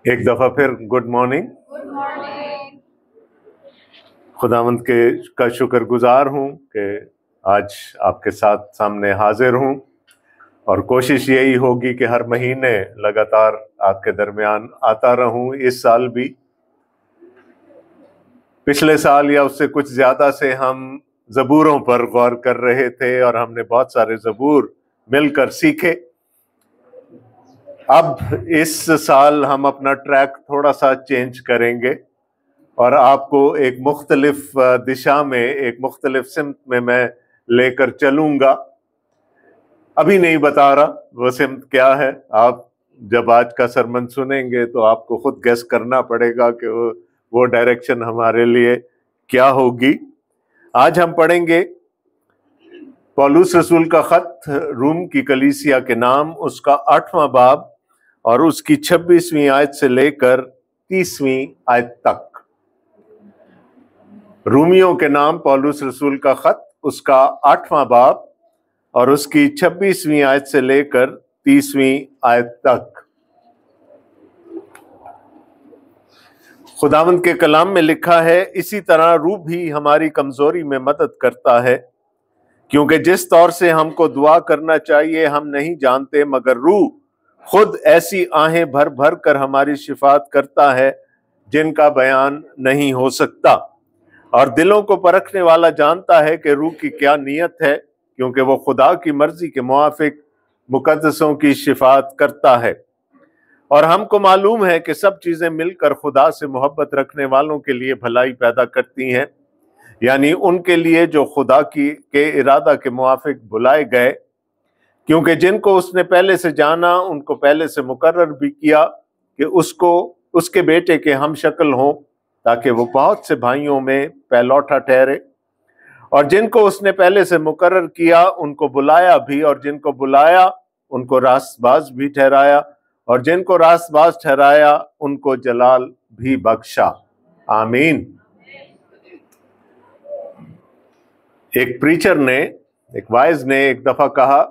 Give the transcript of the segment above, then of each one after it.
ایک دفعہ پھر گڈ مارننگ۔ خداوند کا شکر گزار ہوں کہ آج آپ کے ساتھ سامنے حاضر ہوں، اور کوشش یہی ہوگی کہ ہر مہینے لگاتار آپ کے درمیان آتا رہوں۔ اس سال بھی، پچھلے سال یا اس سے کچھ زیادہ سے ہم زبوروں پر غور کر رہے تھے، اور ہم نے بہت سارے زبور مل کر سیکھے۔ اب اس سال ہم اپنا ٹریک تھوڑا سا چینج کریں گے، اور آپ کو ایک مختلف دشا میں، ایک مختلف سمت میں لے کر چلوں گا۔ ابھی نہیں بتا رہا وہ سمت کیا ہے، آپ جب آج کا سرمن سنیں گے تو آپ کو خود گیس کرنا پڑے گا کہ وہ ڈائریکشن ہمارے لیے کیا ہوگی۔ آج ہم پڑھیں گے پولس رسول کا خط روم کی کلیسیا کے نام، اس کا 8واں باب اور اس کی 26ویں آیت سے لے کر 30ویں آیت تک۔ رومیوں کے نام پولس رسول کا خط، اس کا 8واں باب اور اس کی 26ویں آیت سے لے کر 30ویں آیت تک۔ خداوند کے کلام میں لکھا ہے، اسی طرح روح بھی ہماری کمزوری میں مدد کرتا ہے، کیونکہ جس طور سے ہم کو دعا کرنا چاہیے ہم نہیں جانتے، مگر روح خود ایسی آہیں بھر بھر کر ہماری شفاعت کرتا ہے جن کا بیان نہیں ہو سکتا۔ اور دلوں کو پرکھنے والا جانتا ہے کہ روح کی کیا نیت ہے، کیونکہ وہ خدا کی مرضی کے موافق مقدسوں کی شفاعت کرتا ہے۔ اور ہم کو معلوم ہے کہ سب چیزیں مل کر خدا سے محبت رکھنے والوں کے لیے بھلائی پیدا کرتی ہیں، یعنی ان کے لیے جو خدا کے ارادہ کے موافق بلائے گئے، کیونکہ جن کو اس نے پہلے سے جانا ان کو پہلے سے مقرر بھی کیا کہ اس کے بیٹے کے ہم شکل ہوں، تاکہ وہ بہت سے بھائیوں میں پہلوٹا ٹھہرے۔ اور جن کو اس نے پہلے سے مقرر کیا ان کو بلایا بھی، اور جن کو بلایا ان کو راست باز بھی ٹھہرایا، اور جن کو راست باز ٹھہرایا ان کو جلال بھی بخشا۔ آمین۔ ایک پریچر نے، ایک وائز نے ایک دفعہ کہا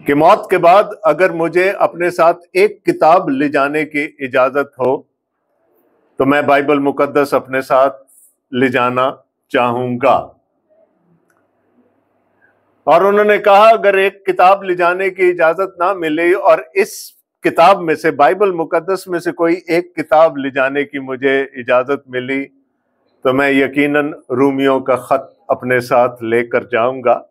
کہ موت کے بعد اگر مجھے اپنے ساتھ ایک کتاب لے جانے کی اجازت ہو تو میں بائبل مقدس اپنے ساتھ لے جانا چاہوں گا۔ اور انہوں نے کہا اگر ایک کتاب لے جانے کی اجازت نہ ملے اور اس کتاب میں سے، بائبل مقدس میں سے کوئی ایک کتاب لے جانے کی مجھے اجازت ملی تو میں یقیناً رومیوں کا خط اپنے ساتھ لے کر جاؤں گا۔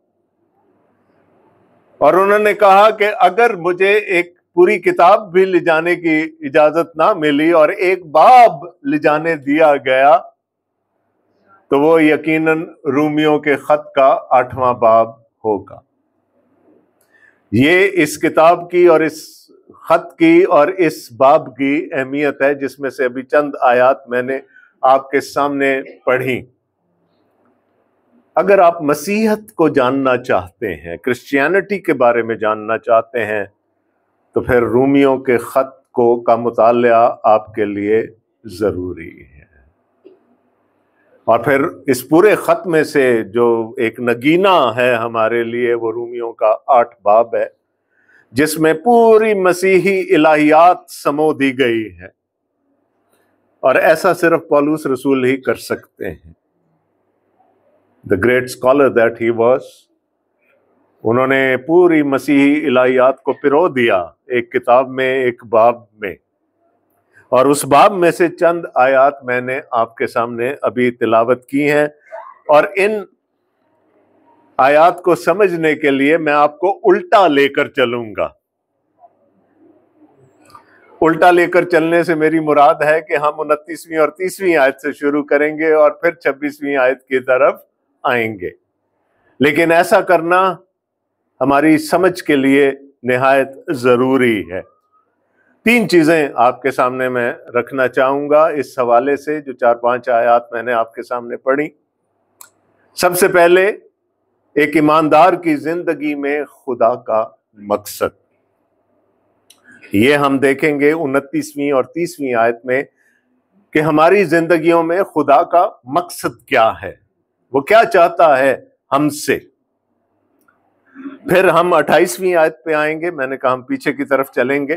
اور انہوں نے کہا کہ اگر مجھے ایک پوری کتاب بھی لے جانے کی اجازت نہ ملی اور ایک باب لے جانے دیا گیا تو وہ یقیناً رومیوں کے خط کا 8واں باب ہوگا۔ یہ اس کتاب کی اور اس خط کی اور اس باب کی اہمیت ہے، جس میں سے ابھی چند آیات میں نے آپ کے سامنے پڑھی۔ اگر آپ مسیحیت کو جاننا چاہتے ہیں، کرسچینٹی کے بارے میں جاننا چاہتے ہیں، تو پھر رومیوں کے خط کا مطالعہ آپ کے لیے ضروری ہے۔ اور پھر اس پورے خط میں سے جو ایک نگینہ ہے ہمارے لیے، وہ رومیوں کا 8 باب ہے، جس میں پوری مسیحی الہیات سمو دی گئی ہے، اور ایسا صرف پولس رسول ہی کر سکتے ہیں۔ The great scholar that he was، انہوں نے پوری مسیحی الہیات کو پرو دیا ایک کتاب میں، ایک باب میں۔ اور اس باب میں سے چند آیات میں نے آپ کے سامنے ابھی تلاوت کی ہیں، اور ان آیات کو سمجھنے کے لیے میں آپ کو الٹا لے کر چلوں گا۔ الٹا لے کر چلنے سے میری مراد ہے کہ ہم 29ویں اور 30ویں آیت سے شروع کریں گے اور پھر 26ویں آیت کی طرف آئیں گے، لیکن ایسا کرنا ہماری سمجھ کے لیے نہایت ضروری ہے۔ 3 چیزیں آپ کے سامنے میں رکھنا چاہوں گا اس حوالے سے، جو 4-5 آیات میں نے آپ کے سامنے پڑھی۔ سب سے پہلے، ایک ایماندار کی زندگی میں خدا کا مقصد، یہ ہم دیکھیں گے 29ویں اور 30ویں آیت میں کہ ہماری زندگیوں میں خدا کا مقصد کیا ہے، وہ کیا چاہتا ہے ہم سے۔ پھر ہم 28ویں آیت پہ آئیں گے، میں نے کہا ہم پیچھے کی طرف چلیں گے،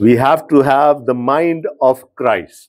We have to have the mind of Christ.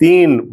3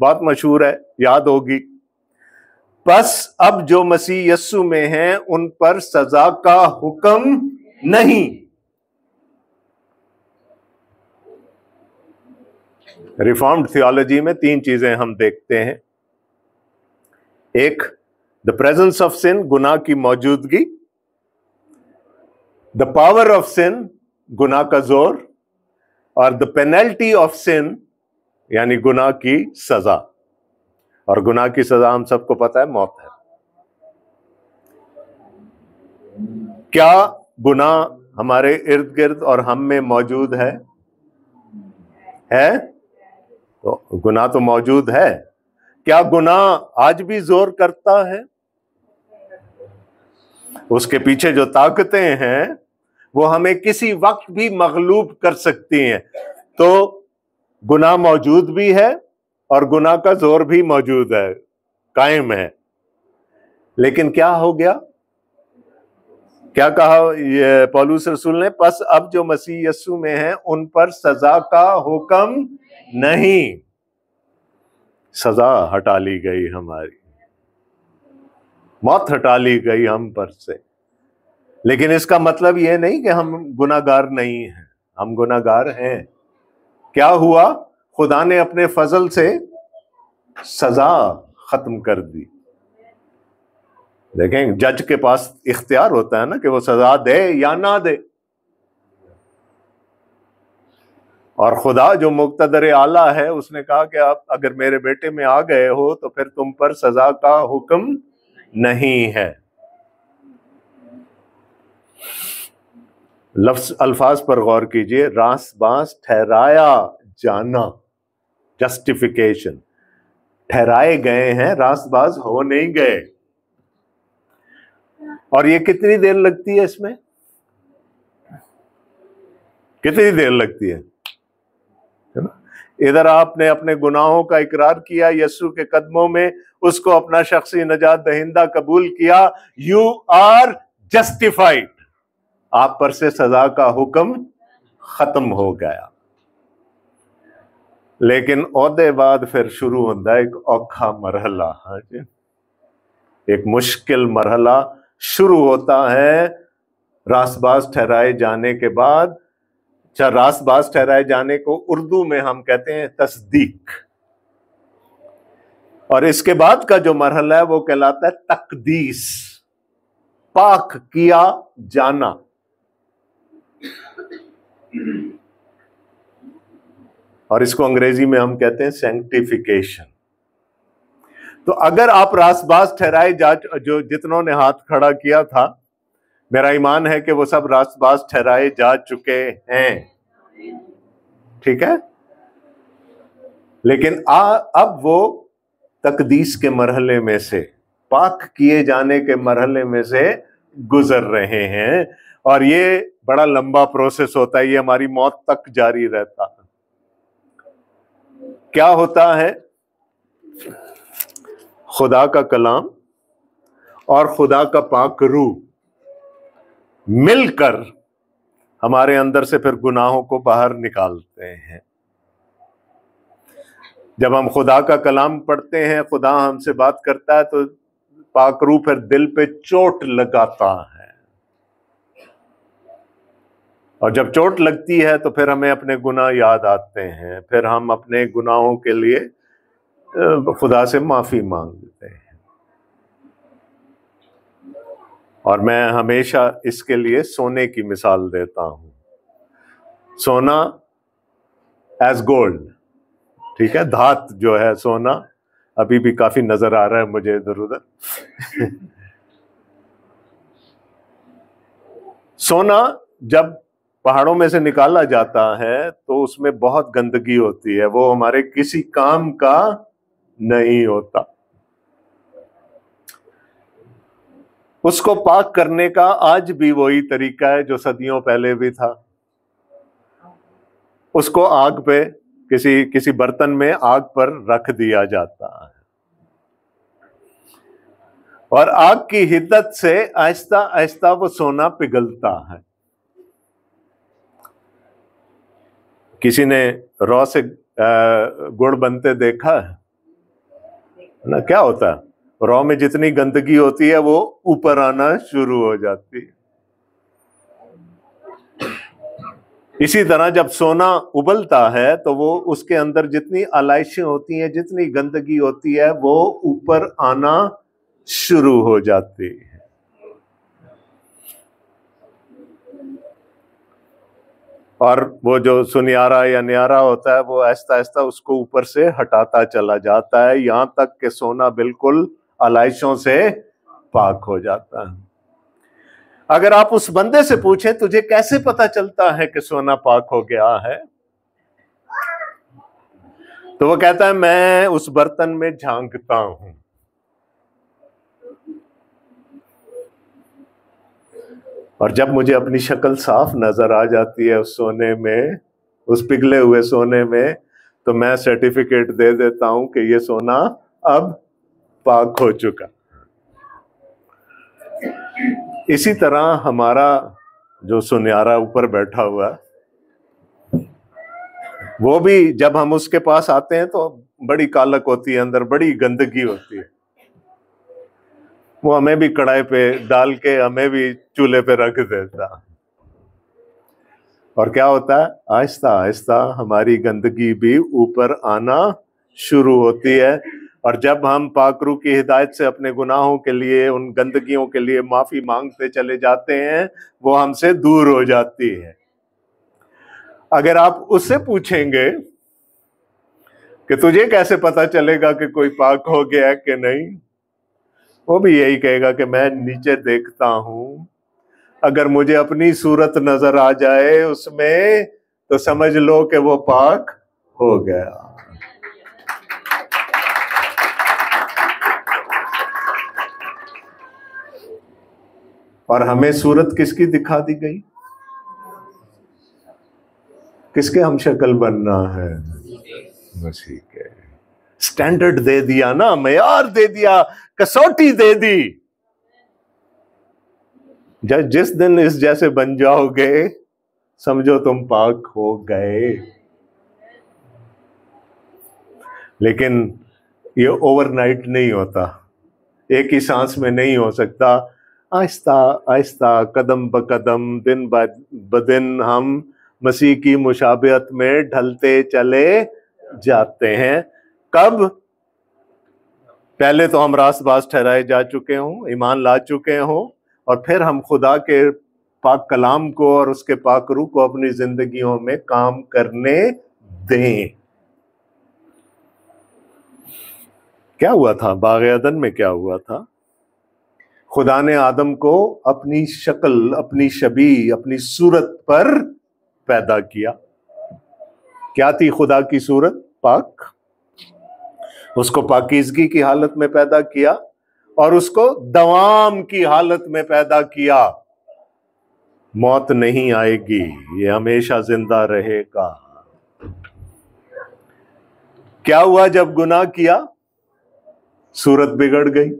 بہت مشہور ہے، یاد ہوگی. بس اب جو مسیح یسو میں ہیں ان پر سزا کا حکم نہیں. ریفارمڈ تھیولوجی میں 3 چیزیں ہم دیکھتے ہیں. ایک، دا پریزنس آف سن، گناہ کی موجودگی. دا پاور آف سن، گناہ کا زور. اور دا پینلٹی آف سن، یعنی گناہ کی سزا. اور گناہ کی سزا ہم سب کو پتا ہے، موت ہے. کیا گناہ ہمارے ارد گرد اور ہم میں موجود ہے؟ تو گناہ تو موجود ہے. کیا گناہ آج بھی زور کرتا ہے؟ اس کے پیچھے جو طاقتیں ہیں وہ ہمیں کسی وقت بھی مغلوب کر سکتی ہیں. تو گناہ موجود بھی ہے اور گناہ کا زور بھی موجود ہے، قائم ہے. لیکن کیا ہو گیا؟ کیا کہا یہ پولس رسول نے؟ پس اب جو مسیح یسو میں ہیں ان پر سزا کا حکم نہیں. سزا ہٹا لی گئی، ہماری موت ہٹا لی گئی ہم پر سے. لیکن اس کا مطلب یہ نہیں کہ ہم گناہ گار نہیں ہیں، ہم گناہ گار ہیں. کیا ہوا؟ خدا نے اپنے فضل سے سزا ختم کر دی. دیکھیں، جج کے پاس اختیار ہوتا ہے نا کہ وہ سزا دے یا نہ دے. اور خدا جو مقتدر اعلیٰ ہے اس نے کہا کہ آپ اگر میرے بیٹے میں آ گئے ہو تو پھر تم پر سزا کا حکم نہیں ہے. الفاظ پر غور کیجئے. راست باز ٹھہرایا جانا، جسٹیفیکیشن. ٹھہرائے گئے ہیں، راست باز ہو نہیں گئے. اور یہ کتنی دیر لگتی ہے؟ اس میں کتنی دیر لگتی ہے؟ ادھر آپ نے اپنے گناہوں کا اقرار کیا یسوع کے قدموں میں، اس کو اپنا شخصی نجات دہندہ قبول کیا. You are justified. آپ پر سے سزا کا حکم ختم ہو گیا. لیکن عہدے بعد پھر شروع ہوتا ہے ایک اوکھا مرحلہ. ایک مشکل مرحلہ شروع ہوتا ہے راست باز ٹھہرائے جانے کے بعد. راست باز ٹھہرائے جانے کو اردو میں ہم کہتے ہیں تصدیق. اور اس کے بعد کا جو مرحلہ ہے وہ کہلاتا ہے تقدیس، پاک کیا جانا. اور اس کو انگریزی میں ہم کہتے ہیں سینکٹیفیکیشن. تو اگر آپ راست باز ٹھہرائے جو جتنوں نے ہاتھ کھڑا کیا تھا، میرا ایمان ہے کہ وہ سب راست باز ٹھہرائے جا چکے ہیں. ٹھیک ہے؟ لیکن اب وہ تقدیس کے مرحلے میں سے، پاک کیے جانے کے مرحلے میں سے گزر رہے ہیں. اور یہ بڑا لمبا پروسیس ہوتا ہے، یہ ہماری موت تک جاری رہتا ہے. کیا ہوتا ہے؟ خدا کا کلام اور خدا کا پاک روح مل کر ہمارے اندر سے پھر گناہوں کو باہر نکالتے ہیں. جب ہم خدا کا کلام پڑھتے ہیں، خدا ہم سے بات کرتا ہے، تو پاک روح پھر دل پہ چوٹ لگاتا ہے. اور جب چوٹ لگتی ہے تو پھر ہمیں اپنے گناہ یاد آتے ہیں. پھر ہم اپنے گناہوں کے لیے خدا سے معافی مانگتے ہیں. اور میں ہمیشہ اس کے لیے سونے کی مثال دیتا ہوں. سونا ایز گولڈ، ٹھیک ہے، دھات جو ہے سونا، ابھی بھی کافی نظر آ رہا ہے مجھے ادھر ادھر. سونا جب پہاڑوں میں سے نکالا جاتا ہے تو اس میں بہت گندگی ہوتی ہے، وہ ہمارے کسی کام کا نہیں ہوتا. اس کو پاک کرنے کا آج بھی وہی طریقہ ہے جو صدیوں پہلے بھی تھا. اس کو آگ پہ کسی برتن میں آگ پر رکھ دیا جاتا ہے، اور آگ کی حدت سے آہستہ آہستہ وہ سونا پگھلتا ہے. کسی نے رو سے گڑ بنتے دیکھا ہے؟ نا کیا ہوتا ہے، رو میں جتنی گندگی ہوتی ہے وہ اوپر آنا شروع ہو جاتی ہے۔ اسی طرح جب سونا ابلتا ہے تو وہ اس کے اندر جتنی علائشیں ہوتی ہیں، جتنی گندگی ہوتی ہے، وہ اوپر آنا شروع ہو جاتی ہے۔ اور وہ جو سنیارا یا نیارا ہوتا ہے وہ آہستہ آہستہ اس کو اوپر سے ہٹاتا چلا جاتا ہے، یہاں تک کہ سونا بالکل علائشوں سے پاک ہو جاتا ہے۔ اگر آپ اس بندے سے پوچھیں تجھے کیسے پتا چلتا ہے کہ سونا پاک ہو گیا ہے، تو وہ کہتا ہے میں اس برتن میں جھانکتا ہوں، اور جب مجھے اپنی شکل صاف نظر آ جاتی ہے اس سونے میں، اس پگھلے ہوئے سونے میں، تو میں سرٹیفکیٹ دے دیتا ہوں کہ یہ سونا اب پاک ہو چکا۔ اسی طرح ہمارا جو سنیارا اوپر بیٹھا ہوا ہے، وہ بھی جب ہم اس کے پاس آتے ہیں تو بڑی کالک ہوتی ہے، اندر بڑی گندگی ہوتی ہے، وہ ہمیں بھی کڑھائی پہ ڈال کے ہمیں بھی چولہے پہ رکھ دیتا، اور کیا ہوتا ہے، آہستہ آہستہ ہماری گندگی بھی اوپر آنا شروع ہوتی ہے، اور جب ہم پاک روح کی ہدایت سے اپنے گناہوں کے لیے، ان گندگیوں کے لیے معافی مانگتے چلے جاتے ہیں، وہ ہم سے دور ہو جاتی ہے۔ اگر آپ اس سے پوچھیں گے کہ تجھے کیسے پتا چلے گا کہ کوئی پاک ہو گیا ہے کہ نہیں، وہ بھی یہی کہے گا کہ میں نیچے دیکھتا ہوں، اگر مجھے اپنی صورت نظر آ جائے اس میں تو سمجھ لو کہ وہ پاک ہو گیا۔ اور ہمیں صورت کس کی دکھا دی گئی؟ کس کے ہم شکل بننا ہے؟ مسیح کے۔ سٹینڈرڈ دے دیا نا، معیار دے دیا، کسوٹی دے دی۔ جس دن اس جیسے بن جاؤ گے سمجھو تم پاک ہو گئے۔ لیکن یہ اوور نائٹ نہیں ہوتا، ایک ہی سانس میں نہیں ہو سکتا، آہستہ آہستہ قدم بقدم دن بدن ہم مسیح کی مشابہت میں ڈھلتے چلے جاتے ہیں۔ کب؟ پہلے تو ہم راست باز ٹھہرائے جا چکے ہوں، ایمان لا چکے ہوں، اور پھر ہم خدا کے پاک کلام کو اور اس کے پاک روح کو اپنی زندگیوں میں کام کرنے دیں۔ کیا ہوا تھا باغ عدن میں؟ کیا ہوا تھا؟ خدا نے آدم کو اپنی شکل، اپنی شبیہ، اپنی صورت پر پیدا کیا۔ کیا تھی خدا کی صورت؟ پاک۔ اس کو پاکیزگی کی حالت میں پیدا کیا، اور اس کو دوام کی حالت میں پیدا کیا۔ موت نہیں آئے گی، یہ ہمیشہ زندہ رہے گا۔ کیا ہوا جب گناہ کیا؟ صورت بگڑ گئی۔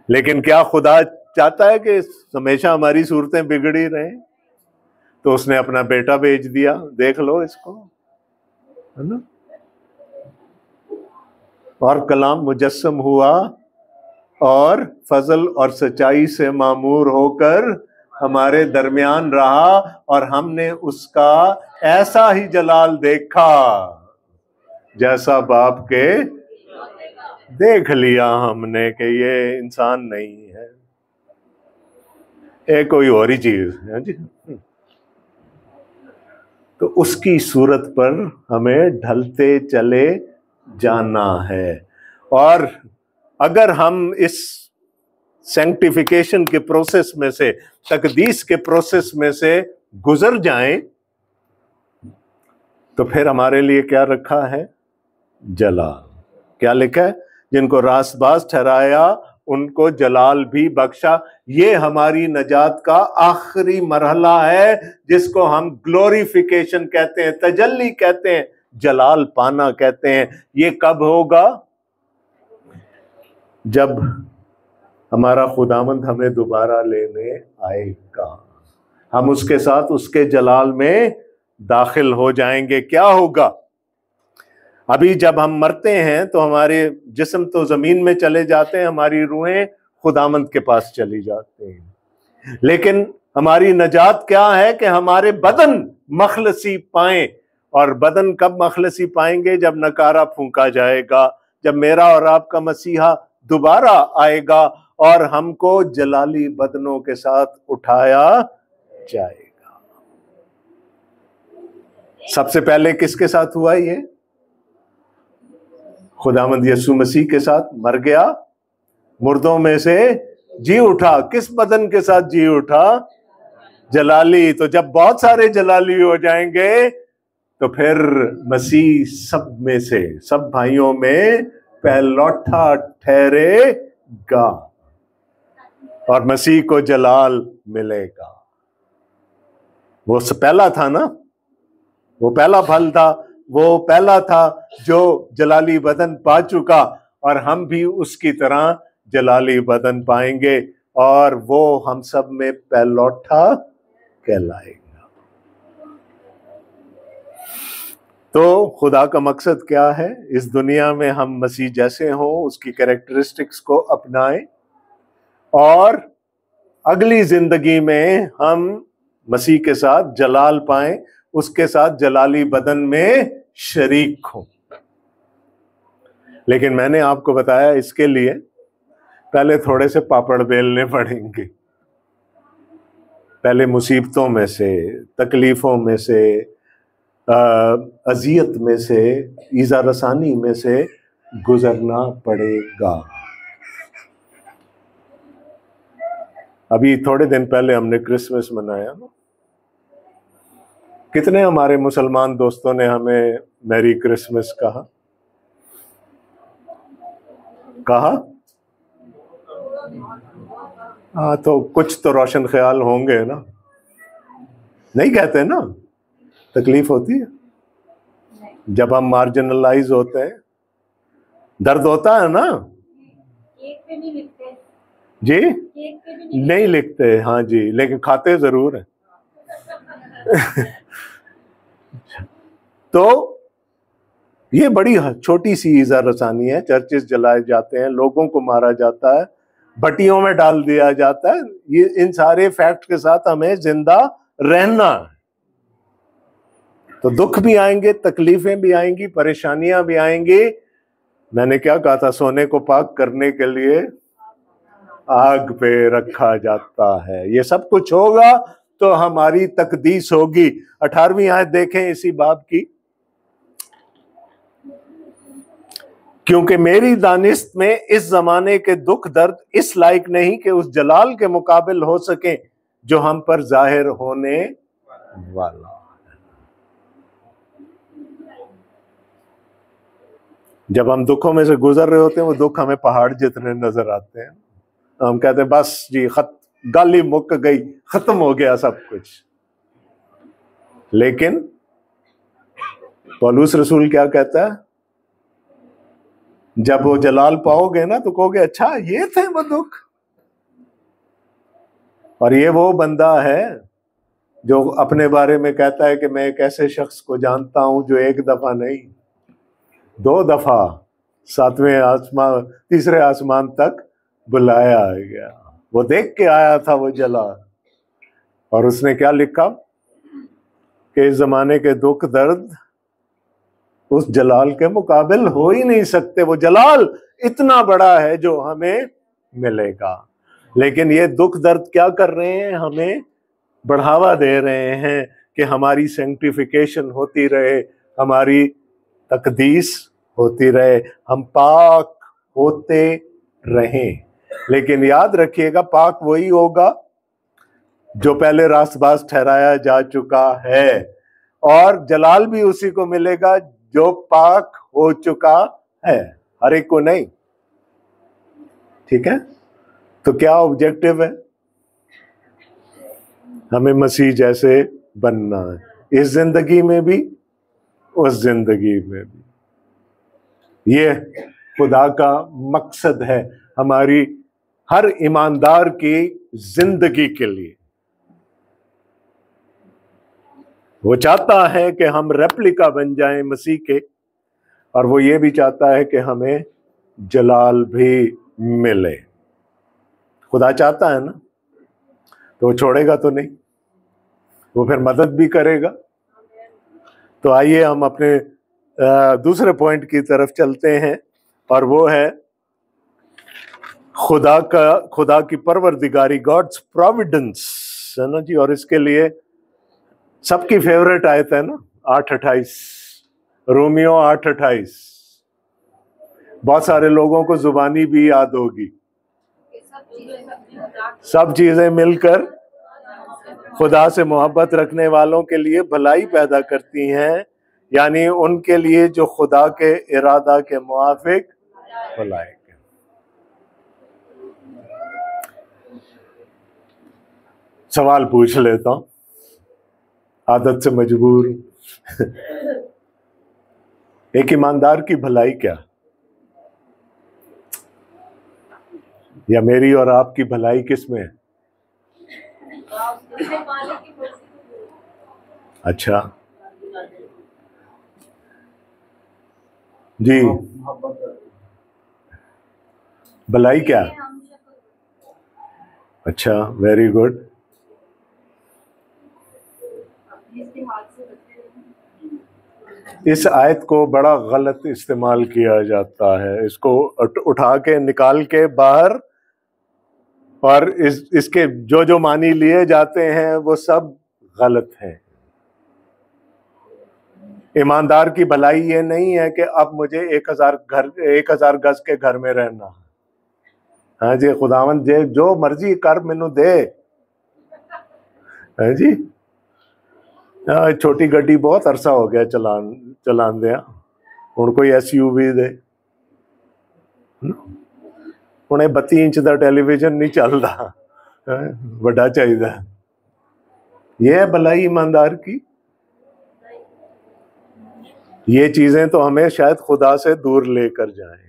لیکن کیا خدا چاہتا ہے کہ ہمیشہ ہماری صورتیں بگڑی رہیں؟ تو اس نے اپنا بیٹا بھیج دیا، دیکھ لو اس کو، ہے نا؟ اور کلام مجسم ہوا اور فضل اور سچائی سے معمور ہو کر ہمارے درمیان رہا، اور ہم نے اس کا ایسا ہی جلال دیکھا جیسا باپ کے دیکھ لیا ہم نے کہ یہ انسان نہیں ہے، ایک کوئی اور ہی چیز ہے جی۔ تو اس کی صورت پر ہمیں ڈھلتے چلے جانا ہے، اور اگر ہم اس سینکٹیفیکیشن کے پروسیس میں سے، تقدیس کے پروسیس میں سے گزر جائیں، تو پھر ہمارے لیے کیا رکھا ہے؟ جلال۔ کیا لکھا ہے؟ جن کو راست باز ٹھہرایا ان کو جلال بھی بخشا۔ یہ ہماری نجات کا آخری مرحلہ ہے، جس کو ہم گلوریفیکیشن کہتے ہیں، تجلی کہتے ہیں، جلال پانا کہتے ہیں۔ یہ کب ہوگا؟ جب ہمارا خداوند ہمیں دوبارہ لینے آئے گا، ہم اس کے ساتھ اس کے جلال میں داخل ہو جائیں گے۔ کیا ہوگا؟ ابھی جب ہم مرتے ہیں تو ہمارے جسم تو زمین میں چلے جاتے ہیں، ہماری روحیں خداوند کے پاس چلی جاتے ہیں، لیکن ہماری نجات کیا ہے کہ ہمارے بدن مخلصی پائیں. اور بدن کب مخلصی پائیں گے؟ جب نکارہ پھونکا جائے گا، جب میرا اور آپ کا مسیحا دوبارہ آئے گا اور ہم کو جلالی بدنوں کے ساتھ اٹھایا جائے گا. سب سے پہلے کس کے ساتھ ہوا یہ؟ خداوند یسوع مسیح کے ساتھ. مر گیا، مردوں میں سے جی اٹھا. کس بدن کے ساتھ جی اٹھا؟ جلالی. تو جب بہت سارے جلالی ہو جائیں گے تو پھر مسیح سب میں سے، سب بھائیوں میں پہلوٹا ٹھہرے گا اور مسیح کو جلال ملے گا. وہ پہلا تھا نا، وہ پہلا پھل تھا، وہ پہلا تھا جو جلالی بدن پا چکا، اور ہم بھی اس کی طرح جلالی بدن پائیں گے اور وہ ہم سب میں پہلوٹا کہلائے گا. تو خدا کا مقصد کیا ہے؟ اس دنیا میں ہم مسیح جیسے ہوں، اس کی کریکٹرسٹکس کو اپنائیں، اور اگلی زندگی میں ہم مسیح کے ساتھ جلال پائیں، اس کے ساتھ جلالی بدن میں شریک ہوں. لیکن میں نے آپ کو بتایا اس کے لیے پہلے تھوڑے سے پاپڑ بیلنے پڑیں گے. پہلے مصیبتوں میں سے، تکلیفوں میں سے، اذیت میں سے، ایذا رسانی میں سے گزرنا پڑے گا. ابھی تھوڑے دن پہلے ہم نے کرسمس منایا. کتنے ہمارے مسلمان دوستوں نے ہمیں میری کرسمس کہا؟ ہاں، تو کچھ تو روشن خیال ہوں گے نا. نہیں کہتے نا؟ تکلیف ہوتی ہے جب ہم مارجنلائز ہوتے ہیں، درد ہوتا ہے نا. جی نہیں لکھتے، ہاں جی، لیکن کھاتے ضرور ہیں. تو یہ بڑی چھوٹی سی ایذا رسانی ہے. چرچز جلائے جاتے ہیں، لوگوں کو مارا جاتا ہے، بٹیوں میں ڈال دیا جاتا ہے. یہ ان سارے فیکٹ کے ساتھ ہمیں زندہ رہنا ہے. تو دکھ بھی آئیں گے، تکلیفیں بھی آئیں گی، پریشانیاں بھی آئیں گی. میں نے کیا کہا تھا؟ سونے کو پاک کرنے کے لیے آگ پہ رکھا جاتا ہے. یہ سب کچھ ہوگا تو ہماری تقدیس ہوگی. 18ویں آیت دیکھیں اسی باب کی. کیونکہ میری دانست میں اس زمانے کے دکھ درد اس لائق نہیں کہ اس جلال کے مقابل ہو سکیں جو ہم پر ظاہر ہونے والا. جب ہم دکھوں میں سے گزر رہے ہوتے ہیں، وہ دکھ ہمیں پہاڑ جتنے نظر آتے ہیں. ہم کہتے ہیں بس جی گالی مک گئی، ختم ہو گیا سب کچھ. لیکن پولس رسول کیا کہتا ہے؟ جب وہ جلال پاؤ گے نا تو کہو گے اچھا یہ تھے وہ دکھ. اور یہ وہ بندہ ہے جو اپنے بارے میں کہتا ہے کہ میں ایک ایسے شخص کو جانتا ہوں جو ایک دفعہ نہیں 2 دفعہ 7ویں آسمان، تیسرے آسمان تک بلایا گیا. وہ دیکھ کے آیا تھا وہ جلال. اور اس نے کیا لکھا کہ اس زمانے کے دکھ درد اس جلال کے مقابل ہو ہی نہیں سکتے. وہ جلال اتنا بڑا ہے جو ہمیں ملے گا. لیکن یہ دکھ درد کیا کر رہے ہیں؟ ہمیں بڑھاوا دے رہے ہیں کہ ہماری سینکٹیفیکیشن ہوتی رہے، ہماری تقدیس ہوتی رہے، ہم پاک ہوتے رہیں. لیکن یاد رکھیے گا، پاک وہی ہوگا جو پہلے راست باز ٹھہرایا جا چکا ہے، اور جلال بھی اسی کو ملے گا جو پاک ہو چکا ہے، ہر ایک کو نہیں. ٹھیک ہے؟ تو کیا آبجیکٹو ہے؟ ہمیں مسیح جیسے بننا ہے، اس زندگی میں بھی، اس زندگی میں بھی. یہ خدا کا مقصد ہے ہماری ہر ایماندار کی زندگی کے لیے. وہ چاہتا ہے کہ ہم ریپلیکا بن جائیں مسیح کے، اور وہ یہ بھی چاہتا ہے کہ ہمیں جلال بھی ملے. خدا چاہتا ہے نا تو وہ چھوڑے گا تو نہیں, وہ پھر مدد بھی کرے گا. تو آئیے ہم اپنے دوسرے پوائنٹ کی طرف چلتے ہیں, اور وہ ہے خدا کی پروردگاری, گاڈز پروویڈنس, ہے نا جی. اور اس کے لیے سب کی فیوریٹ آیت ہے نا 8:28, رومیو 8:28. بہت سارے لوگوں کو زبانی بھی یاد ہوگی. سب چیزیں مل کر خدا سے محبت رکھنے والوں کے لیے بھلائی پیدا کرتی ہیں, یعنی ان کے لیے جو خدا کے ارادہ کے موافق بھلائی. سوال پوچھ لیتا ہوں, عادت سے مجبور. ایک ایماندار کی بھلائی کیا, یا میری اور آپ کی بھلائی کس میں ہے؟ اچھا جی, بھلائی کیا؟ اچھا, ویری گڈ. اس آیت کو بڑا غلط استعمال کیا جاتا ہے, اس کو اٹھا کے نکال کے باہر, اور اس کے جو معنی لیے جاتے ہیں وہ سب غلط ہیں. ایماندار کی بھلائی یہ نہیں ہے کہ اب مجھے 1000 گز کے گھر میں رہنا. ہاں جی, خداوند جو مرضی کر مینوں دے. ہاں جی, چھوٹی گڈی بہت عرصہ ہو گیا چلان دیا, ہوں کوئی SUV دے. ہوں 32 انچ کا ٹیلی ویژن نہیں چلتا, بڑا چاہیے. یہ ہے بھلائی ایماندار کی. یہ چیزیں تو ہمیں شاید خدا سے دور لے کر جائیں.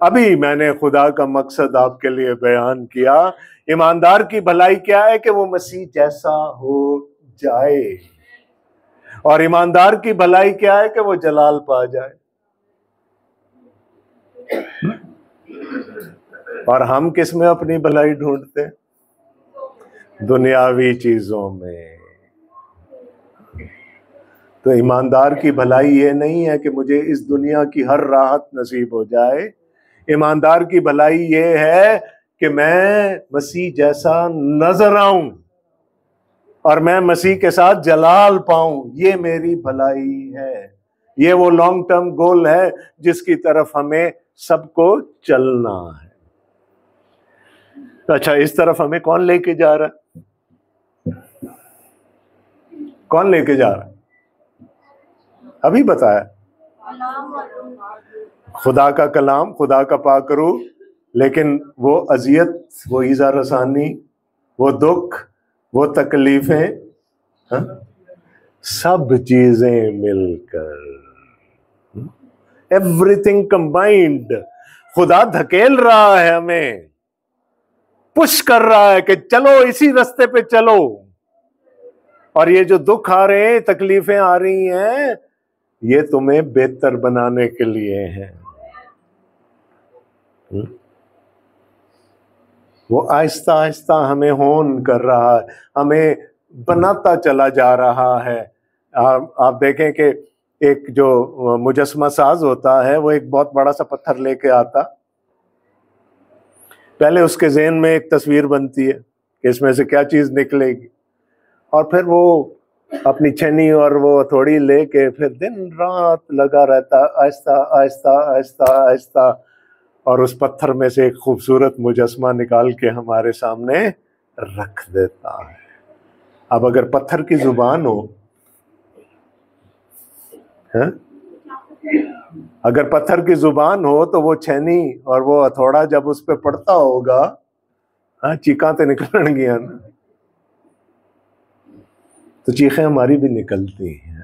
ابھی میں نے خدا کا مقصد آپ کے لیے بیان کیا. ایماندار کی بھلائی کیا ہے کہ وہ مسیح جیسا ہو جائے, اور ایماندار کی بھلائی کیا ہے کہ وہ جلال پا جائے. اور ہم کس میں اپنی بھلائی ڈھونڈتے؟ دنیاوی چیزوں میں. تو ایماندار کی بھلائی یہ نہیں ہے کہ مجھے اس دنیا کی ہر راحت نصیب ہو جائے. ایماندار کی بھلائی یہ ہے کہ میں مسیح جیسا نظر آؤں اور میں مسیح کے ساتھ جلال پاؤں. یہ میری بھلائی ہے. یہ وہ لانگ ٹرم گول ہے جس کی طرف ہمیں سب کو چلنا ہے. اچھا, اس طرف ہمیں کون لے کے جا رہا ہے؟ کون لے کے جا رہا ہے؟ ابھی بتایا, خدا کا کلام, خدا کا پاک روح. لیکن وہ اذیت, وہ ایذا رسانی, وہ دکھ, وہ تکلیفیں, سب چیزیں مل کر, ایوری تھنگ کمبائنڈ. خدا دھکیل رہا ہے ہمیں, پش کر رہا ہے کہ چلو اسی رستے پہ چلو. اور یہ جو دکھ آ رہے ہیں, تکلیفیں آ رہی ہیں, یہ تمہیں بہتر بنانے کے لیے ہیں. وہ آہستہ آہستہ ہمیں ہون کر رہا ہے, ہمیں بناتا چلا جا رہا ہے. آپ دیکھیں کہ ایک جو مجسمہ ساز ہوتا ہے, وہ ایک بہت بڑا سا پتھر لے کے آتا. پہلے اس کے ذہن میں ایک تصویر بنتی ہے کہ اس میں سے کیا چیز نکلے گی, اور پھر وہ اپنی چھنی اور وہ ہتھوڑی لے کے پھر دن رات لگا رہتا, آہستہ آہستہ آہستہ آہستہ, اور اس پتھر میں سے ایک خوبصورت مجسمہ نکال کے ہمارے سامنے رکھ دیتا ہے. اب اگر پتھر کی زبان ہو, اگر پتھر کی زبان ہو تو وہ چھینی اور وہ ہتھوڑا جب اس پہ پڑتا ہوگا, چیخاں تے نکلن گیا نا, تو چیخیں ہماری بھی نکلتی ہیں.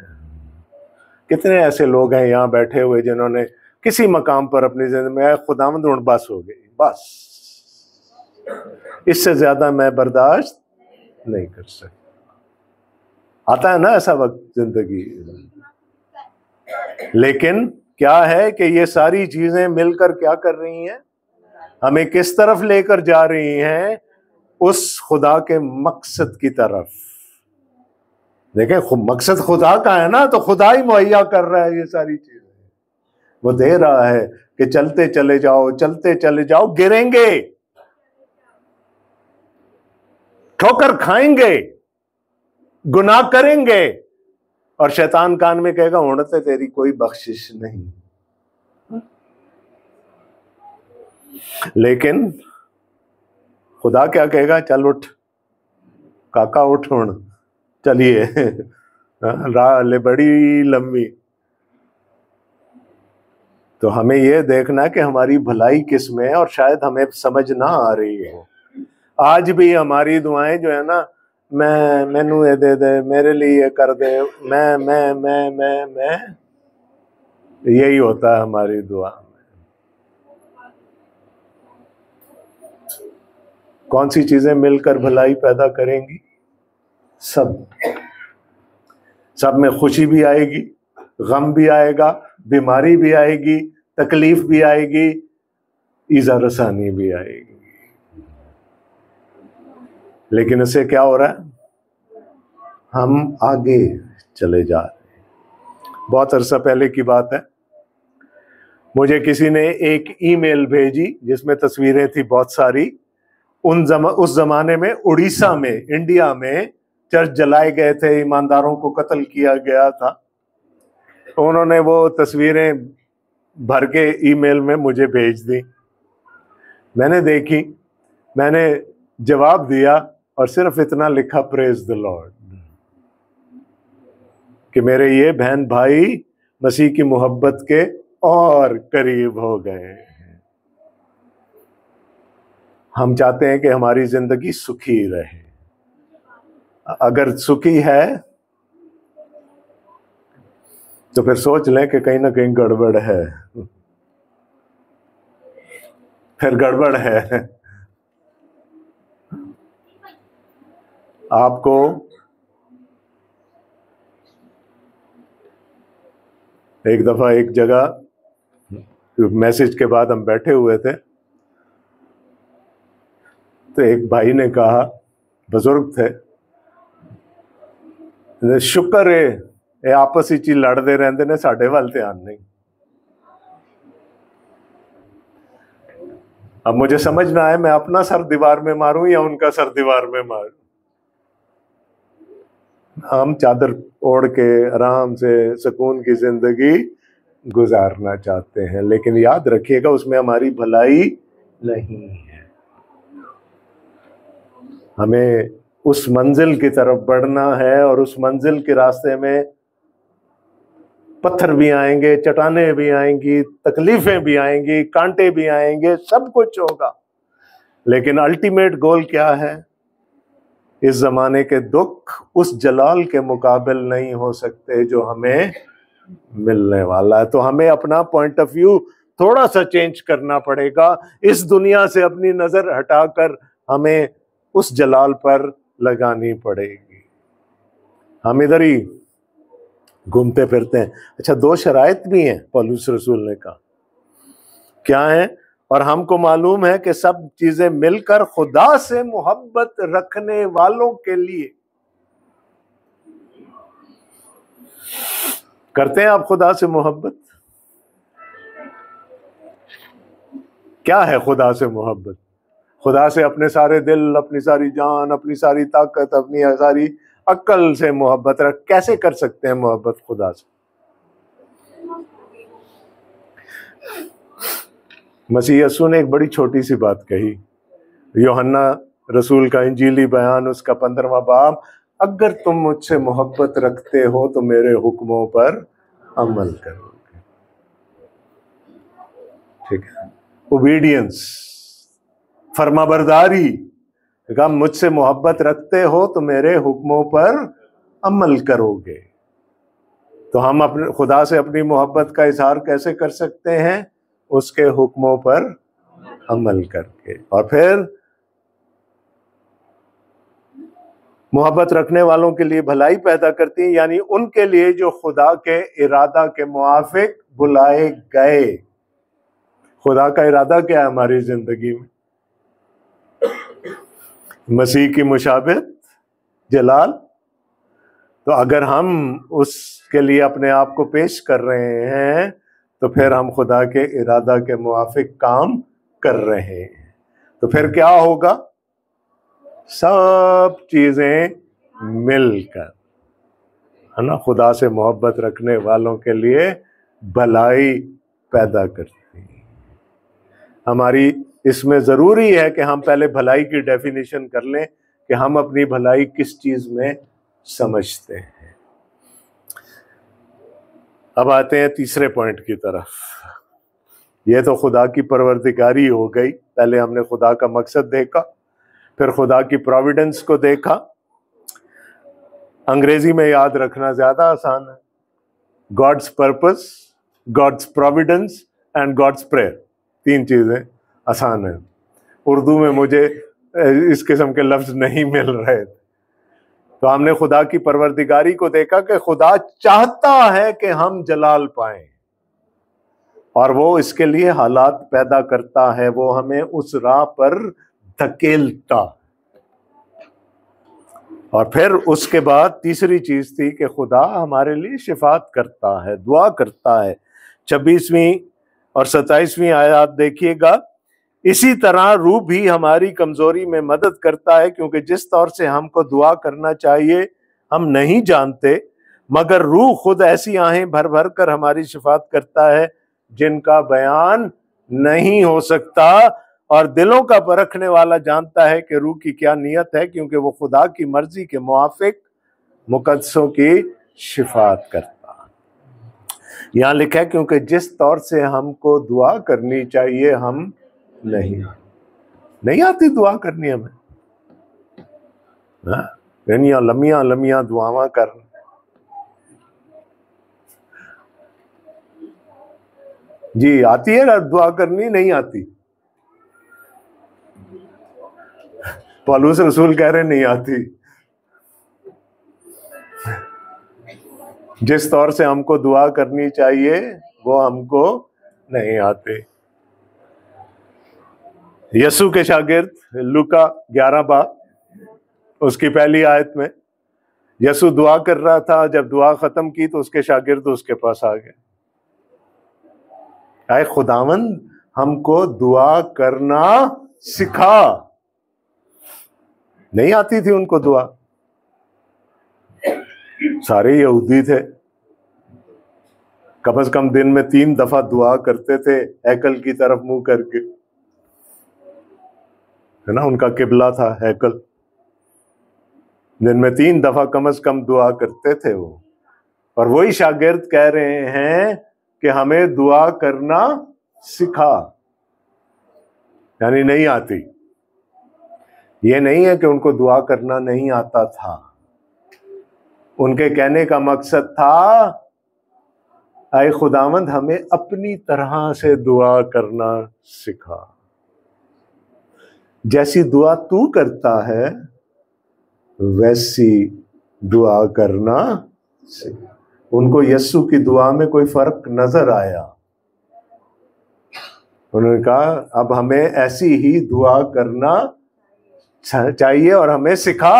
کتنے ایسے لوگ ہیں یہاں بیٹھے ہوئے جنہوں نے کسی مقام پر اپنی زندگی میں خداوند بس ہو گئی, بس اس سے زیادہ میں برداشت نہیں کر سکتا. آتا ہے نا ایسا وقت زندگی. لیکن کیا ہے کہ یہ ساری چیزیں مل کر کیا کر رہی ہیں؟ ہمیں کس طرف لے کر جا رہی ہیں؟ اس خدا کے مقصد کی طرف۔ دیکھیں مقصد خدا کا ہے نا، تو خدا ہی مہیا کر رہا ہے یہ ساری چیزیں، وہ دے رہا ہے کہ چلتے چلے جاؤ، چلتے چلے جاؤ، گریں گے، ٹھوکر کھائیں گے، گناہ کریں گے، اور شیطان کان میں کہے گا اڑتے تیری کوئی بخشش نہیں۔ لیکن خدا کیا کہے گا؟ چل اٹھ کاکا، اٹھ ہن، چلیے، راہ لے بڑی لمبی۔ تو ہمیں یہ دیکھنا کہ ہماری بھلائی کس میں ہے، اور شاید ہمیں سمجھ نہ آ رہی ہو۔ آج بھی ہماری دعائیں جو ہے نا، مینو یہ دے دے، میرے لیے یہ کر دے، میں یہی ہوتا ہے ہماری دعا۔ کون سی چیزیں مل کر بھلائی پیدا کریں گی؟ سب میں خوشی بھی آئے گی، غم بھی آئے گا، بیماری بھی آئے گی، تکلیف بھی آئے گی، ایذا رسانی بھی آئے گی۔ لیکن اس سے کیا ہو رہا ہے؟ ہم آگے چلے جا رہے ہیں۔ بہت عرصہ پہلے کی بات ہے، مجھے کسی نے ایک ای میل بھیجی جس میں تصویریں تھی بہت ساری۔ اس زمانے میں اڑیسہ میں، انڈیا میں چرچ جلائے گئے تھے، ایمانداروں کو قتل کیا گیا تھا۔ تو انہوں نے وہ تصویریں بھر کے ای میل میں مجھے بھیج دی۔ میں نے دیکھی، میں نے جواب دیا، اور صرف اتنا لکھا، پریز دی لارڈ، کہ میرے یہ بہن بھائی مسیح کی محبت کے اور قریب ہو گئے ہیں۔ ہم چاہتے ہیں کہ ہماری زندگی سکھی رہے۔ اگر سکھی ہے تو پھر سوچ لیں کہ کہیں نہ کہیں گڑبڑ ہے، پھر گڑبڑ ہے۔ آپ کو ایک دفعہ ایک جگہ میسج کے بعد ہم بیٹھے ہوئے تھے، تو ایک بھائی نے کہا، بزرگ تھے، شکر ہے اے آپس ہی لڑتے رہتے نے، ساڈے وال دھیان نہیں۔ اب مجھے سمجھ نہ آئے میں اپنا سر دیوار میں ماروں یا ان کا سر دیوار میں ماروں۔ ہم چادر اوڑھ کے آرام سے سکون کی زندگی گزارنا چاہتے ہیں، لیکن یاد رکھیے گا اس میں ہماری بھلائی نہیں ہے۔ ہمیں اس منزل کی طرف بڑھنا ہے، اور اس منزل کے راستے میں پتھر بھی آئیں گے، چٹانیں بھی آئیں گی، تکلیفیں بھی آئیں گی، کانٹے بھی آئیں گے، سب کچھ ہوگا، لیکن الٹیمیٹ گول کیا ہے؟ اس زمانے کے دکھ اس جلال کے مقابل نہیں ہو سکتے جو ہمیں ملنے والا ہے۔ تو ہمیں اپنا پوائنٹ آف ویو تھوڑا سا چینج کرنا پڑے گا، اس دنیا سے اپنی نظر ہٹا کر ہمیں اس جلال پر لگانی پڑے گی۔ ہم ادھر ہی گھومتے پھرتے ہیں۔ اچھا، دو شرائط بھی ہیں پولس رسول نے کہا، کیا ہیں؟ اور ہم کو معلوم ہے کہ سب چیزیں مل کر خدا سے محبت رکھنے والوں کے لیے۔ کرتے ہیں آپ خدا سے محبت؟ کیا ہے خدا سے محبت؟ خدا سے اپنے سارے دل، اپنی ساری جان، اپنی ساری طاقت، اپنی ساری عقل سے محبت کیسے کر سکتے ہیں محبت خدا سے؟ مسیح یسوع نے ایک بڑی چھوٹی سی بات کہی، یوحنا رسول کا انجیلی بیان، اس کا 15واں باب، اگر تم مجھ سے محبت رکھتے ہو تو میرے حکموں پر عمل کرو گے۔ ٹھیک ہے، اوبیڈینس، فرما برداری۔ اگر مجھ سے محبت رکھتے ہو تو میرے حکموں پر عمل کرو گے۔ تو ہم اپنے خدا سے اپنی محبت کا اظہار کیسے کر سکتے ہیں؟ اس کے حکموں پر عمل کر کے۔ اور پھر محبت رکھنے والوں کے لیے بھلائی پیدا کرتی ہیں، یعنی ان کے لیے جو خدا کے ارادہ کے موافق بلائے گئے۔ خدا کا ارادہ کیا ہے ہماری زندگی میں؟ مسیح کی مشابہت، جلال۔ تو اگر ہم اس کے لیے اپنے آپ کو پیش کر رہے ہیں تو پھر ہم خدا کے ارادہ کے موافق کام کر رہے ہیں۔ تو پھر کیا ہوگا؟ سب چیزیں مل کر، ہے نا، خدا سے محبت رکھنے والوں کے لیے بھلائی پیدا کرتی ہیں۔ ہماری اس میں ضروری ہے کہ ہم پہلے بھلائی کی ڈیفینیشن کر لیں کہ ہم اپنی بھلائی کس چیز میں سمجھتے ہیں۔ اب آتے ہیں تیسرے پوائنٹ کی طرف۔ یہ تو خدا کی پروردگاری ہو گئی، پہلے ہم نے خدا کا مقصد دیکھا، پھر خدا کی پروویڈنس کو دیکھا۔ انگریزی میں یاد رکھنا زیادہ آسان ہے، God's purpose, God's providence and God's prayer, تین چیزیں آسان ہیں۔ اردو میں مجھے اس قسم کے لفظ نہیں مل رہے تھے، تو ہم نے خدا کی پروردگاری کو دیکھا کہ خدا چاہتا ہے کہ ہم جلال پائیں، اور وہ اس کے لیے حالات پیدا کرتا ہے، وہ ہمیں اس راہ پر دھکیلتا۔ اور پھر اس کے بعد تیسری چیز تھی کہ خدا ہمارے لیے شفاعت کرتا ہے، دعا کرتا ہے۔ 26ویں اور 27ویں آیات دیکھیے گا۔ اسی طرح روح بھی ہماری کمزوری میں مدد کرتا ہے، کیونکہ جس طور سے ہم کو دعا کرنا چاہیے ہم نہیں جانتے، مگر روح خود ایسی آہیں بھر بھر کر ہماری شفاعت کرتا ہے جن کا بیان نہیں ہو سکتا، اور دلوں کا پرکھنے والا جانتا ہے کہ روح کی کیا نیت ہے، کیونکہ وہ خدا کی مرضی کے موافق مقدسوں کی شفاعت کرتا ہے۔ یہاں لکھا ہے کیونکہ جس طور سے ہم کو دعا کرنی چاہیے ہم نہیں آتی دعا کرنی ہمیں، لمیاں لمیاں دعاواں کر۔ جی آتی ہے دعا کرنی؟ نہیں آتی؟ پولس رسول کہہ رہے نہیں آتی۔ جس طور سے ہم کو دعا کرنی چاہیے وہ ہم کو نہیں آتے۔ یسوع کے شاگرد لوکا 11 باب اس کی پہلی آیت میں یسوع دعا کر رہا تھا، جب دعا ختم کی تو اس کے شاگرد اس کے پاس آ گئے، اے خداوند ہم کو دعا کرنا سکھا۔ نہیں آتی تھی ان کو دعا، سارے یہودی تھے، کم از کم دن میں 3 دفعہ دعا کرتے تھے ہیکل کی طرف منہ کر کے، ہے نا، ان کا قبلہ تھا ہیکل، دن میں 3 دفعہ کم از کم دعا کرتے تھے وہ۔ اور وہی شاگرد کہہ رہے ہیں کہ ہمیں دعا کرنا سکھا، یعنی نہیں آتی۔ یہ نہیں ہے کہ ان کو دعا کرنا نہیں آتا تھا، ان کے کہنے کا مقصد تھا اے خداوند ہمیں اپنی طرح سے دعا کرنا سکھا، جیسی دعا تو کرتا ہے ویسی دعا کرنا سکھا۔ ان کو یسوع کی دعا میں کوئی فرق نظر آیا، انہوں نے کہا اب ہمیں ایسی ہی دعا کرنا چاہیے اور ہمیں سکھا۔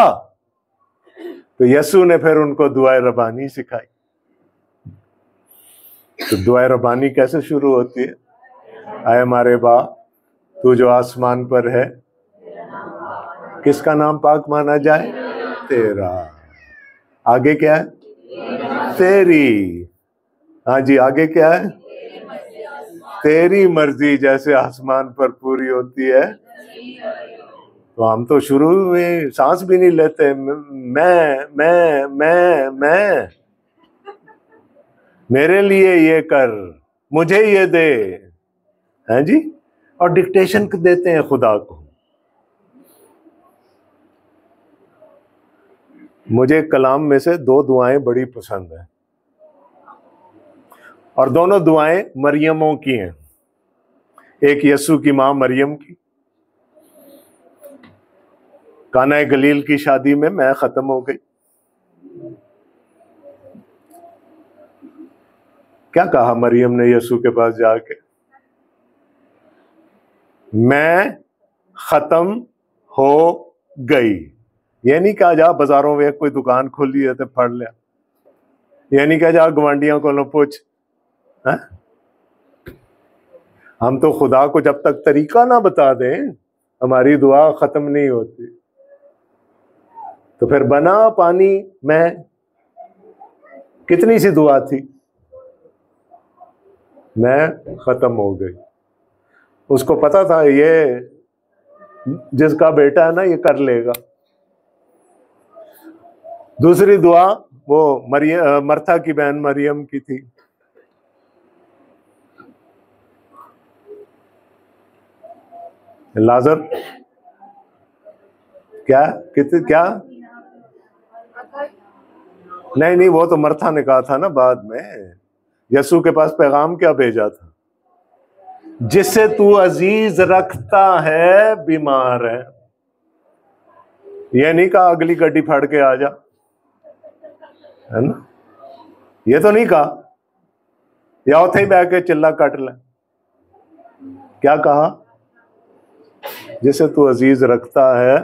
تو یسوع نے پھر ان کو دعائے ربانی سکھائی۔ تو دعائے ربانی کیسے شروع ہوتی ہے؟ اے ہمارے باپ تو جو آسمان پر ہے، کس کا نام پاک مانا جائے؟ تیرا۔ آگے کیا ہے؟ تیری۔ ہاں جی آگے کیا ہے؟ تیری مرضی جیسے آسمان پر پوری ہوتی ہے۔ تو ہم تو شروع میں سانس بھی نہیں لیتے، میں میرے لیے یہ کر، مجھے یہ دے، ہیں جی، اور ڈکٹیشن دیتے ہیں خدا کو۔ مجھے کلام میں سے 2 دعائیں بڑی پسند ہیں، اور دونوں دعائیں مریموں کی ہیں۔ ایک یسوع کی ماں مریم کی، کانا گلیل کی شادی میں ختم ہو گئی کیا کہا مریم نے یسوع کے پاس جا کے؟ میں ختم ہو گئی. یہ نہیں کہا جا بازاروں میں کوئی دکان کھولی ہے تو پڑھ لیا. یہ نہیں کہا جا گوانڈیاں کو لو پوچھ. ہم تو خدا کو جب تک طریقہ نہ بتا دیں ہماری دعا ختم نہیں ہوتی. تو پھر بنا پانی میں کتنی سی دعا تھی؟ میں ختم ہو گئی. اس کو پتا تھا یہ جس کا بیٹا ہے نا یہ کر لے گا. دوسری دعا وہ مرتھا کی بہن مریم کی تھی. لازر کیا نہیں وہ تو مرتھا نے کہا تھا نا بعد میں. یسوع کے پاس پیغام کیا بھیجا تھا؟ جس سے تو عزیز رکھتا ہے بیمار ہے. یہ نہیں کہا اگلی گڈی پھاڑ کے آ جا، ہے نا؟ یہ تو نہیں کہا یا اتھے ہی بہ کے چلا کٹ لے. کیا کہا؟ جسے تو عزیز رکھتا ہے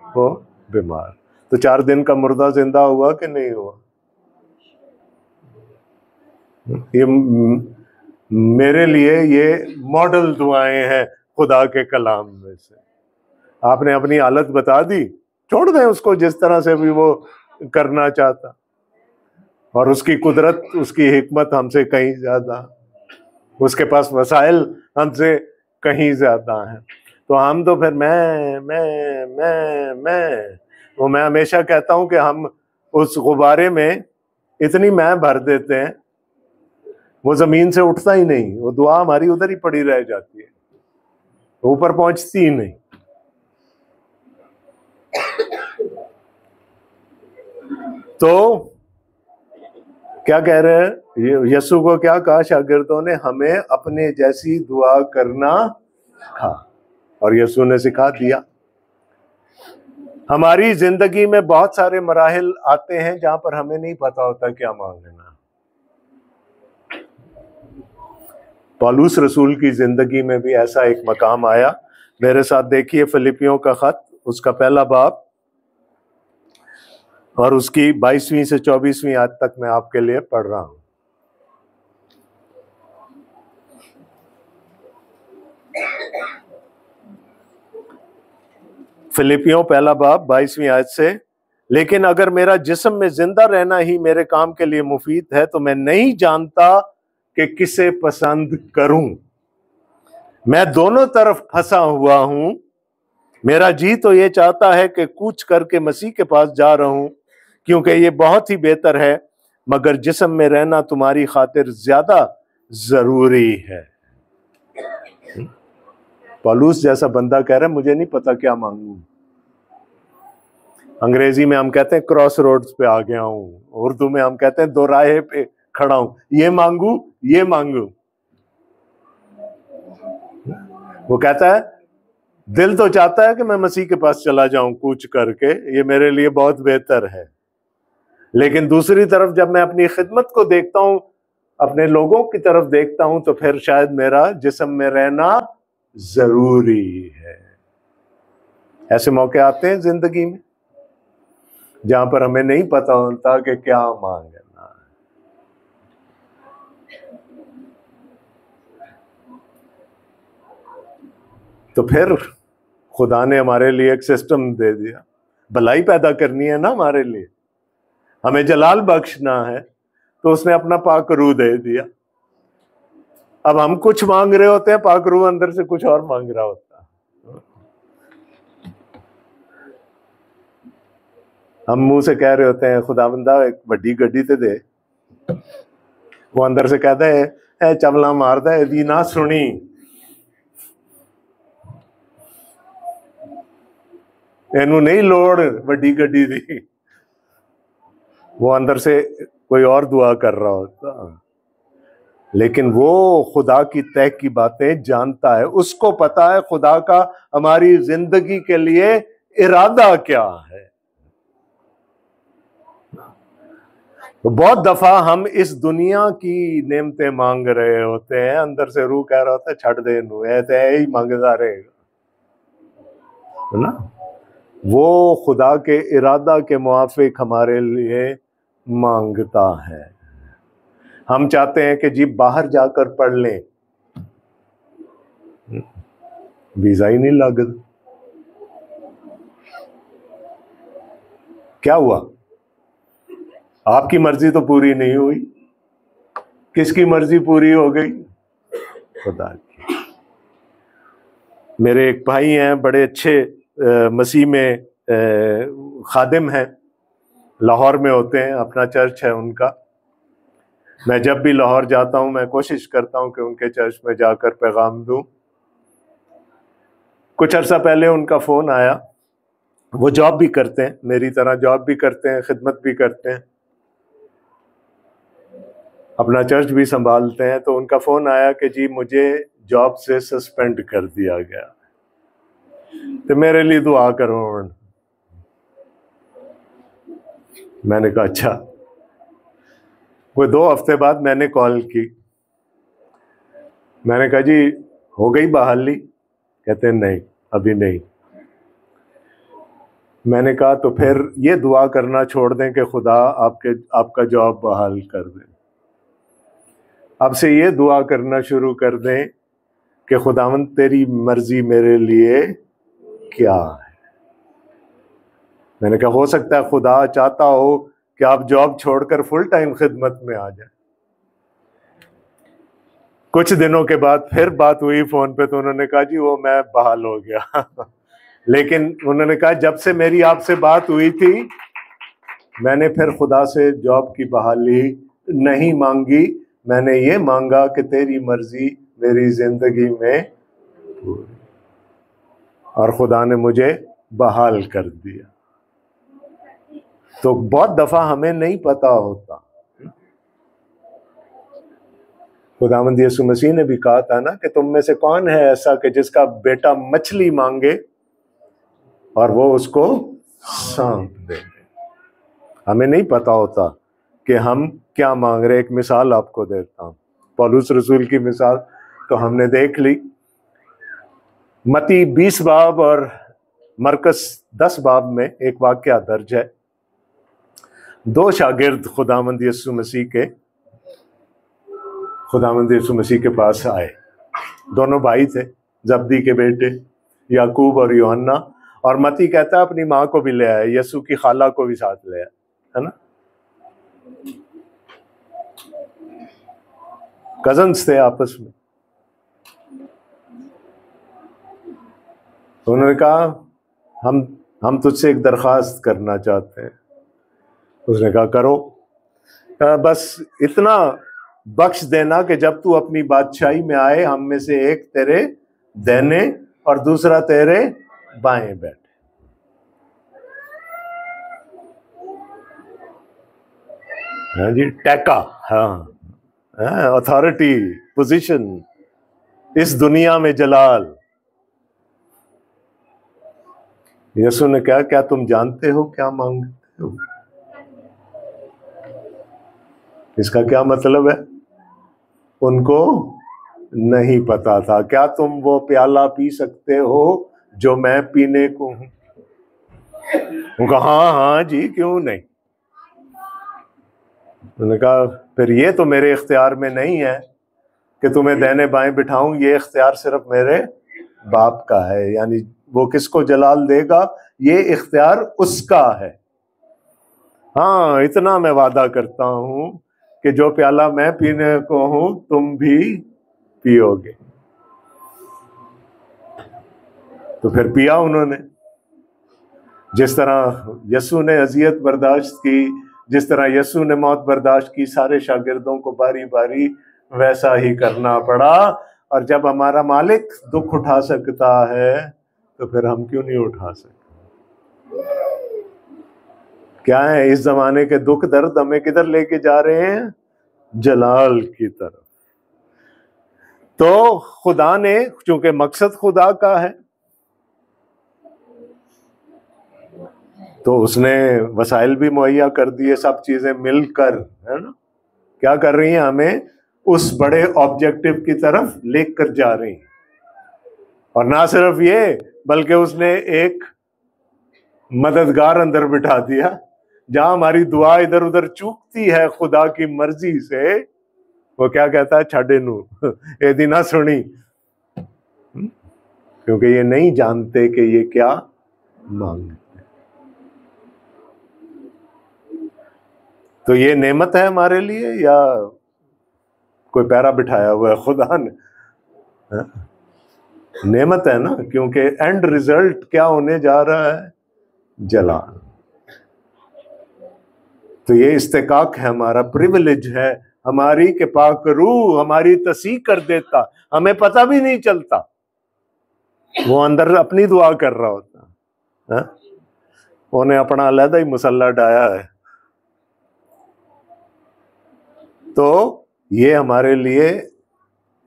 وہ بیمار. تو 4 دن کا مردہ زندہ ہوا کہ نہیں ہوا؟ یہ میرے لیے یہ ماڈل دعائیں ہیں خدا کے کلام میں سے. آپ نے اپنی حالت بتا دی، چھوڑ دیں اس کو جس طرح سے بھی وہ کرنا چاہتا. اور اس کی قدرت، اس کی حکمت ہم سے کہیں زیادہ، اس کے پاس وسائل ہم سے کہیں زیادہ ہیں. تو ہم تو پھر میں ہمیشہ کہتا ہوں کہ ہم اس غبارے میں اتنی میں بھر دیتے ہیں وہ زمین سے اٹھتا ہی نہیں. وہ دعا ہماری ادھر ہی پڑی رہ جاتی ہے، اوپر پہنچتی ہی نہیں. تو کیا کہہ رہے ہیں؟ یسوع کو کیا کہا شاگردوں نے؟ ہمیں اپنے جیسی دعا کرنا کھا. اور یسوع نے سکھا دیا. ہماری زندگی میں بہت سارے مراحل آتے ہیں جہاں پر ہمیں نہیں پتا ہوتا کیا مانگنا. پالوس رسول کی زندگی میں بھی ایسا ایک مقام آیا. میرے ساتھ دیکھیے فلپیوں کا خط، اس کا 1 باب اور اس کی 22ویں سے 24ویں آیت تک میں آپ کے لیے پڑھ رہا ہوں. فلپیوں 1 باب 22ویں آیت سے، لیکن اگر میرا جسم میں زندہ رہنا ہی میرے کام کے لیے مفید ہے تو میں نہیں جانتا کہ کسے پسند کروں. میں دونوں طرف پھنسا ہوا ہوں. میرا جی تو یہ چاہتا ہے کہ کوچ کر کے مسیح کے پاس جا رہا ہوں کیونکہ یہ بہت ہی بہتر ہے، مگر جسم میں رہنا تمہاری خاطر زیادہ ضروری ہے. پالوس جیسا بندہ کہہ رہا ہے مجھے نہیں پتا کیا مانگوں. انگریزی میں ہم کہتے ہیں کراس روڈز پہ آ گیا ہوں، اردو میں ہم کہتے ہیں دو راہے پہ کھڑا ہوں، یہ مانگوں یہ مانگوں. وہ کہتا ہے دل تو چاہتا ہے کہ میں مسیح کے پاس چلا جاؤں کوچ کر کے، یہ میرے لیے بہت بہتر ہے، لیکن دوسری طرف جب میں اپنی خدمت کو دیکھتا ہوں، اپنے لوگوں کی طرف دیکھتا ہوں، تو پھر شاید میرا جسم میں رہنا ضروری ہے. ایسے موقع آتے ہیں زندگی میں جہاں پر ہمیں نہیں پتا ہوتا کہ کیا مانگنا ہے. تو پھر خدا نے ہمارے لیے ایک سسٹم دے دیا. بھلائی پیدا کرنی ہے نا ہمارے لیے، ہمیں جلال بخشنا ہے، تو اس نے اپنا پاک روح دے دیا. اب ہم کچھ مانگ رہے ہوتے ہیں، پاک روح اندر سے کچھ اور مانگ رہا ہوتا ہے. ہم منہ سے کہہ رہے ہوتے ہیں خدا بندہ ایک بڑی گڈی تے دے، وہ اندر سے کہتا ہے اے چبلا ماردا ہے دی نہ سنی. اینو نہیں لوڑ بڑی گڈی دی، وہ اندر سے کوئی اور دعا کر رہا ہوتا. لیکن وہ خدا کی طے کی باتیں جانتا ہے، اس کو پتا ہے خدا کا ہماری زندگی کے لیے ارادہ کیا ہے. تو بہت دفعہ ہم اس دنیا کی نعمتیں مانگ رہے ہوتے ہیں، اندر سے روح کہہ رہا ہوتا ہے چھڑ دے نو، ایسے ہی مانگتا رہے گا نا۔ وہ خدا کے ارادہ کے موافق ہمارے لیے مانگتا ہے۔ ہم چاہتے ہیں کہ جی باہر جا کر پڑھ لیں، ویزا ہی نہیں لگتا۔ کیا ہوا؟ آپ کی مرضی تو پوری نہیں ہوئی، کس کی مرضی پوری ہو گئی؟ خدا کی۔ میرے ایک بھائی ہیں، بڑے اچھے مسیح میں خادم ہیں، لاہور میں ہوتے ہیں، اپنا چرچ ہے ان کا۔ میں جب بھی لاہور جاتا ہوں میں کوشش کرتا ہوں کہ ان کے چرچ میں جا کر پیغام دوں۔ کچھ عرصہ پہلے ان کا فون آیا، وہ جاب بھی کرتے ہیں، میری طرح جاب بھی کرتے ہیں، خدمت بھی کرتے ہیں، اپنا چرچ بھی سنبھالتے ہیں۔ تو ان کا فون آیا کہ جی مجھے جاب سے سسپینڈ کر دیا گیا، تو میرے لیے دعا کرو۔ میں نے کہا اچھا۔ وہ 2 ہفتے بعد میں نے کال کی، میں نے کہا جی ہو گئی بحالی؟ کہتے ہیں نہیں ابھی نہیں۔ میں نے کہا تو پھر یہ دعا کرنا چھوڑ دیں کہ خدا آپ کا جاب بحال کر دے، اب سے یہ دعا کرنا شروع کر دیں کہ خداوند تیری مرضی میرے لیے کیا ہے۔ میں نے کہا ہو سکتا ہے خدا چاہتا ہو کہ آپ جاب چھوڑ کر فل ٹائم خدمت میں آ جائیں۔ کچھ دنوں کے بعد پھر بات ہوئی فون پہ، تو انہوں نے کہا جی وہ میں بحال ہو گیا لیکن انہوں نے کہا جب سے میری آپ سے بات ہوئی تھی میں نے پھر خدا سے جاب کی بحالی نہیں مانگی، میں نے یہ مانگا کہ تیری مرضی میری زندگی میں پوری، اور خدا نے مجھے بحال کر دیا۔ تو بہت دفعہ ہمیں نہیں پتا ہوتا۔ خداوند یسوع مسیح نے بھی کہا تھا نا کہ تم میں سے کون ہے ایسا کہ جس کا بیٹا مچھلی مانگے اور وہ اس کو سانپ دے۔ ہمیں نہیں پتا ہوتا کہ ہم کیا مانگ رہے۔ ایک مثال آپ کو دیتا ہوں، پولس رسول کی مثال تو ہم نے دیکھ لی۔ متی 20 باب اور مرکز 10 باب میں ایک واقعہ درج ہے۔ 2 شاگرد خداوند یسوع مسیح کے پاس آئے، دونوں بھائی تھے، زبدی کے بیٹے یعقوب اور یوحنا، اور متی کہتا ہے اپنی ماں کو بھی لے آئے، یسوع کی خالہ کو بھی ساتھ لے آئے، ہے نا، کزنز تھے آپس میں۔ انہوں نے کہا ہم تجھ سے ایک درخواست کرنا چاہتے ہیں۔ اس نے کہا کرو، بس اتنا بخش دینا کہ جب تو اپنی بادشاہی میں آئے ہم میں سے ایک تیرے دہنے اور دوسرا تیرے بائیں بیٹھے۔ ہاں جی، ٹیکا، ہاں، اتھارٹی، پوزیشن، اس دنیا میں جلال۔ یسوع نے کہا کیا تم جانتے ہو کیا مانگتے ہو؟ اس کا کیا مطلب ہے؟ ان کو نہیں پتا تھا۔ کیا تم وہ پیالہ پی سکتے ہو جو میں پینے کو ہوں؟ وہ کہا ہاں جی کیوں نہیں۔ انہوں نے کہا پھر یہ تو میرے اختیار میں نہیں ہے کہ تمہیں دہنے بائیں بٹھاؤں، یہ اختیار صرف میرے باپ کا ہے، یعنی وہ کس کو جلال دے گا یہ اختیار اس کا ہے۔ ہاں اتنا میں وعدہ کرتا ہوں کہ جو پیالہ میں پینے کو ہوں تم بھی پیو گے۔ تو پھر پیا انہوں نے، جس طرح یسوع نے اذیت برداشت کی، جس طرح یسوع نے موت برداشت کی، سارے شاگردوں کو باری باری ویسا ہی کرنا پڑا۔ اور جب ہمارا مالک دکھ اٹھا سکتا ہے تو پھر ہم کیوں نہیں اٹھا سکتے؟ کیا ہے اس زمانے کے دکھ درد ہمیں کدھر لے کے جا رہے ہیں؟ جلال کی طرف۔ تو خدا نے، چونکہ مقصد خدا کا ہے، تو اس نے وسائل بھی مہیا کر دیے، سب چیزیں مل کر، ہے نا، کیا کر رہی ہیں؟ ہمیں اس بڑے آبجیکٹو کی طرف لے کر جا رہی ہیں۔ اور نہ صرف یہ، بلکہ اس نے ایک مددگار اندر بٹھا دیا، جہاں ہماری دعا ادھر ادھر چوکتی ہے خدا کی مرضی سے، وہ کیا کہتا ہے؟ چھڈے نو اے دی نہ سنی، کیونکہ یہ نہیں جانتے کہ یہ کیا مانگتے۔ تو یہ نعمت ہے ہمارے لیے یا کوئی پیرا بٹھایا ہوا ہے خدا نے؟ نعمت ہے نا، کیونکہ اینڈ ریزلٹ کیا ہونے جا رہا ہے؟ جلال۔ تو یہ استحقاق ہے ہمارا، پریویلیج ہے ہماری کہ پاک روح ہماری تصحیح کر دیتا، ہمیں پتہ بھی نہیں چلتا، وہ اندر اپنی دعا کر رہا ہوتا، انہیں اپنا علیحدہ ہی مسلح ڈایا ہے۔ تو یہ ہمارے لیے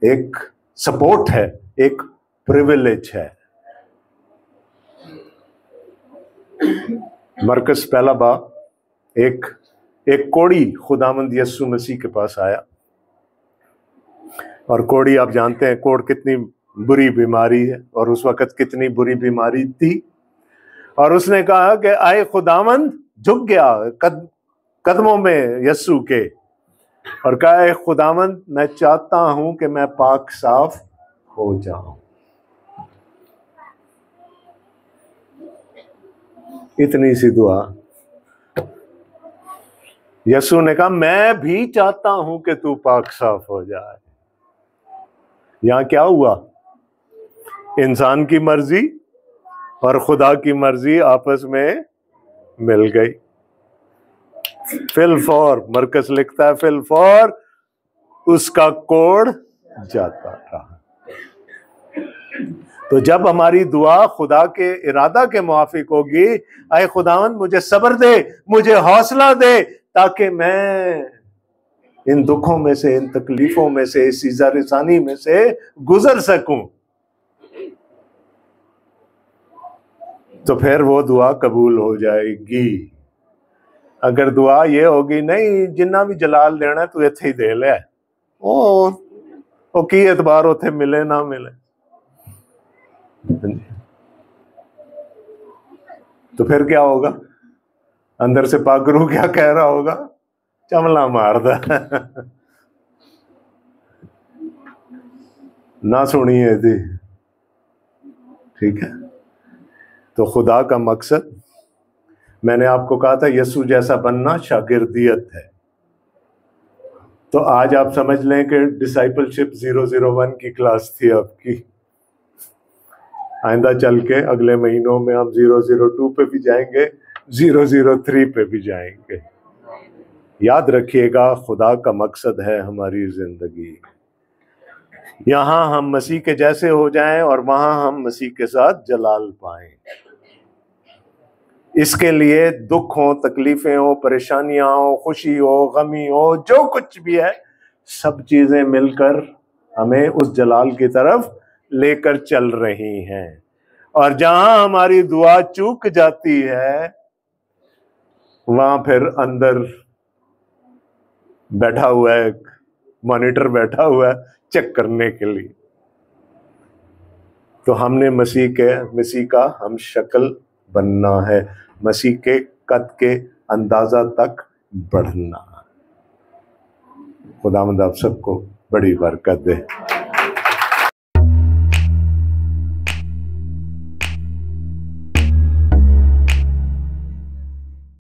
ایک سپورٹ ہے، ایک پریویلیج ہے۔ مرکز پہلا باب، ایک کوڑی خداوند یسوع مسیح کے پاس آیا، اور کوڑی آپ جانتے ہیں کوڑ کتنی بری بیماری ہے، اور اس وقت کتنی بری بیماری تھی، اور اس نے کہا کہ آئے خداوند، جھک گیا قدموں میں یسوع کے، اور کہا اے خداوند میں چاہتا ہوں کہ میں پاک صاف ہو جاؤں۔ اتنی سی دعا۔ یسوع نے کہا میں بھی چاہتا ہوں کہ تو پاک صاف ہو جائے۔ یہاں کیا ہوا؟ انسان کی مرضی اور خدا کی مرضی آپس میں مل گئی۔ فی الفور، مرکز لکھتا ہے فی الفور اس کا کوڑ جاتا رہا۔ تو جب ہماری دعا خدا کے ارادہ کے موافق ہوگی، اے خداوند مجھے صبر دے، مجھے حوصلہ دے، تاکہ میں ان دکھوں میں سے، ان تکلیفوں میں سے، اس ایذا رسانی میں سے گزر سکوں، تو پھر وہ دعا قبول ہو جائے گی۔ اگر دعا یہ ہوگی نہیں جنہ بھی جلال دینا ہے تو اتھے ہی دے لے، وہ کی اعتبار اتھے ملے نہ ملے، تو پھر کیا ہوگا؟ اندر سے پاک روح کیا کہہ رہا ہوگا؟ چملا مار دا، نہ سنیے تھی۔ ٹھیک ہے، تو خدا کا مقصد، میں نے آپ کو کہا تھا یسوع جیسا بننا شاگردیت ہے، تو آج آپ سمجھ لیں کہ ڈسائپلشپ 001 کی کلاس تھی آپ کی۔ آئندہ چل کے اگلے مہینوں میں ہم 002 پہ بھی جائیں گے، 003 پہ بھی جائیں گے۔ یاد رکھیے گا خدا کا مقصد ہے ہماری زندگی، یہاں ہم مسیح کے جیسے ہو جائیں اور وہاں ہم مسیح کے ساتھ جلال پائیں۔ اس کے لیے دکھ ہو، تکلیفیں ہو، پریشانیاں ہو، خوشی ہو، غمی ہو، جو کچھ بھی ہے، سب چیزیں مل کر ہمیں اس جلال کی طرف لے کر چل رہی ہیں۔ اور جہاں ہماری دعا چوک جاتی ہے، وہاں پھر اندر بیٹھا ہوا ہے، مانیٹر بیٹھا ہوا ہے چیک کرنے کے لیے۔ تو ہم نے مسیح کا ہم شکل بننا ہے، مسیح کے قد کے اندازہ تک بڑھنا۔ خداوند آپ سب کو بڑی برکت دے۔